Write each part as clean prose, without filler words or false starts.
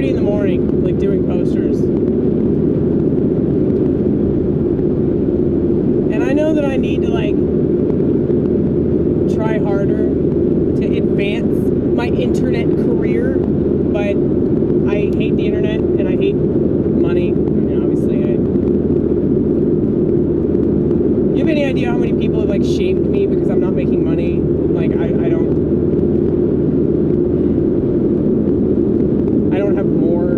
3 in the morning, like doing posters. And I know that I need to like try harder to advance my internet career, but I hate the internet and I hate money. I mean, obviously, you have any idea how many people have like shamed me because I'm not making money? Like, I don't have more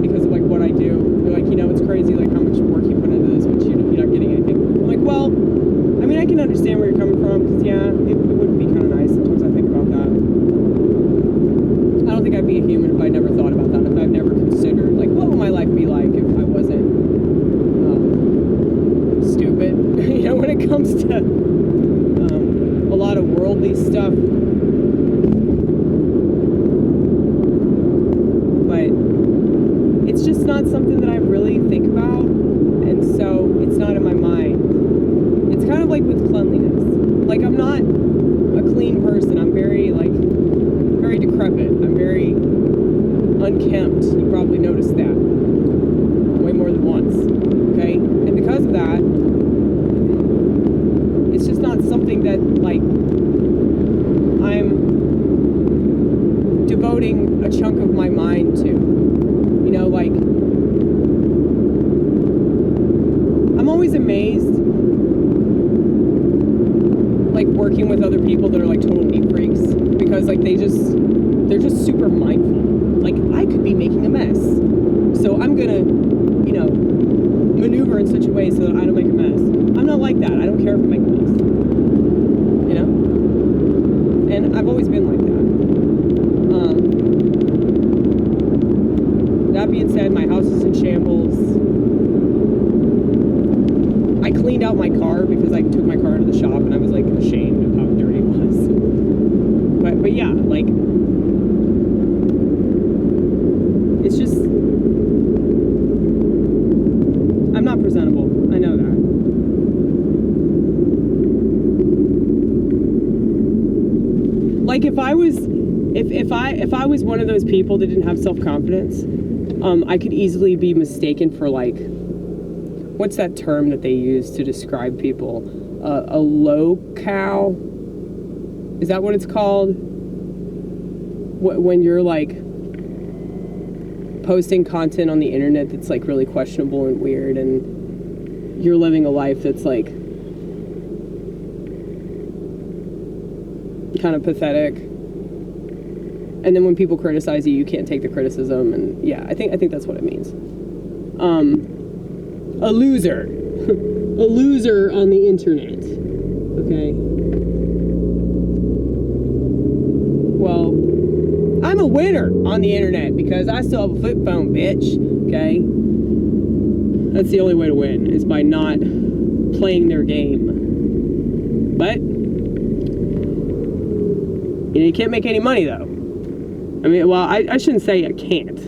because of like what I do. They're like, you know, it's crazy like how much work you put into this, but you're not getting anything. I'm like, well, I mean, I can understand where you're coming from, because yeah, it would be kind of nice. Sometimes I think about that. I don't think I'd be a human if I never thought about that, if I've never considered, like, what would my life be like if I wasn't stupid, you know, when it comes to a lot of worldly stuff. But it's just not something that I really think about, and so it's not in my mind. It's kind of like with cleanliness. Like, I'm not a clean person. I'm very, like, very decrepit. I'm very unkempt. You probably noticed that way more than once, okay? And because of that, it's just not something that, like, I'm devoting a chunk of my mind to. You know, like, I'm always amazed, like, working with other people that are like total neat freaks, because like they're just super mindful. Like, I could be making a mess, so I'm gonna, you know, maneuver in such a way so that I don't make a mess. I'm not like that. I don't care if I make a mess, you know, and I've always been like that. That being said, my house is in shambles. I cleaned out my car because I took my car into the shop and I was like ashamed of how dirty it was. But yeah, like, it's just, I'm not presentable. I know that. Like, if I was one of those people that didn't have self-confidence, I could easily be mistaken for, like, what's that term that they use to describe people? A low cow? Is that what it's called? When you're, like, posting content on the internet that's, like, really questionable and weird, and you're living a life that's, like, kind of pathetic. And then when people criticize you, you can't take the criticism, and yeah, I think that's what it means. A loser. A loser on the internet. Okay. Well, I'm a winner on the internet because I still have a flip phone, bitch. Okay? That's the only way to win, is by not playing their game. But, you know, you can't make any money, though. I mean, well, I shouldn't say I can't.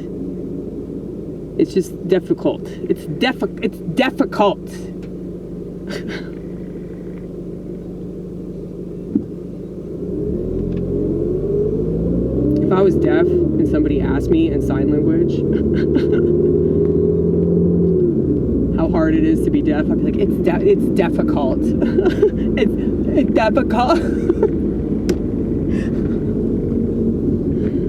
It's just difficult. It's difficult. If I was deaf and somebody asked me in sign language how hard it is to be deaf, I'd be like, it's difficult. it's difficult.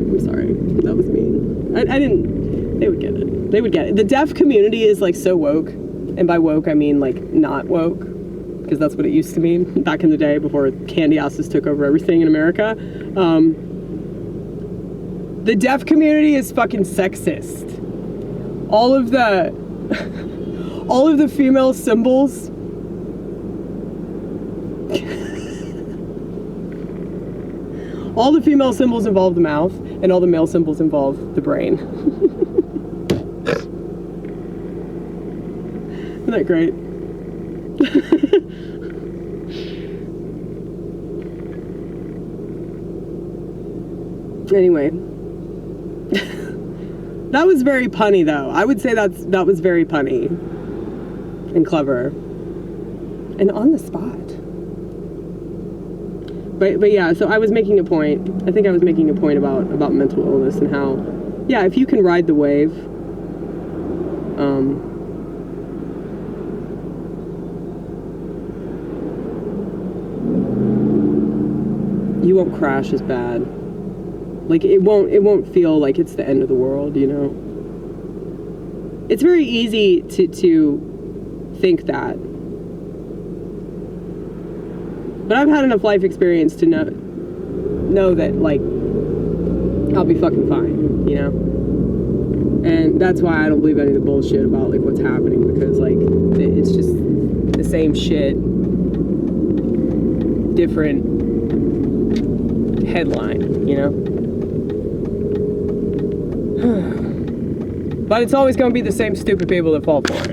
I'm sorry. That was mean. I didn't... They would get it. They would get it. The deaf community is, like, so woke. And by woke, I mean, like, not woke. Because that's what it used to mean back in the day before candy asses took over everything in America. The deaf community is fucking sexist. All of the female symbols all the female symbols involve the mouth, and all the male symbols involve the brain. Isn't that great? Anyway. That was very punny, though. I would say that was very punny. And clever. And on the spot. But yeah, so I was making a point. I think I was making a point about mental illness and how, yeah, if you can ride the wave, you won't crash as bad. Like it won't feel like it's the end of the world, you know? It's very easy to think that. But I've had enough life experience to know that, like, I'll be fucking fine, you know? And that's why I don't believe any of the bullshit about, like, what's happening, because, like, it's just the same shit, different headline, you know? But it's always gonna be the same stupid people that fall for it.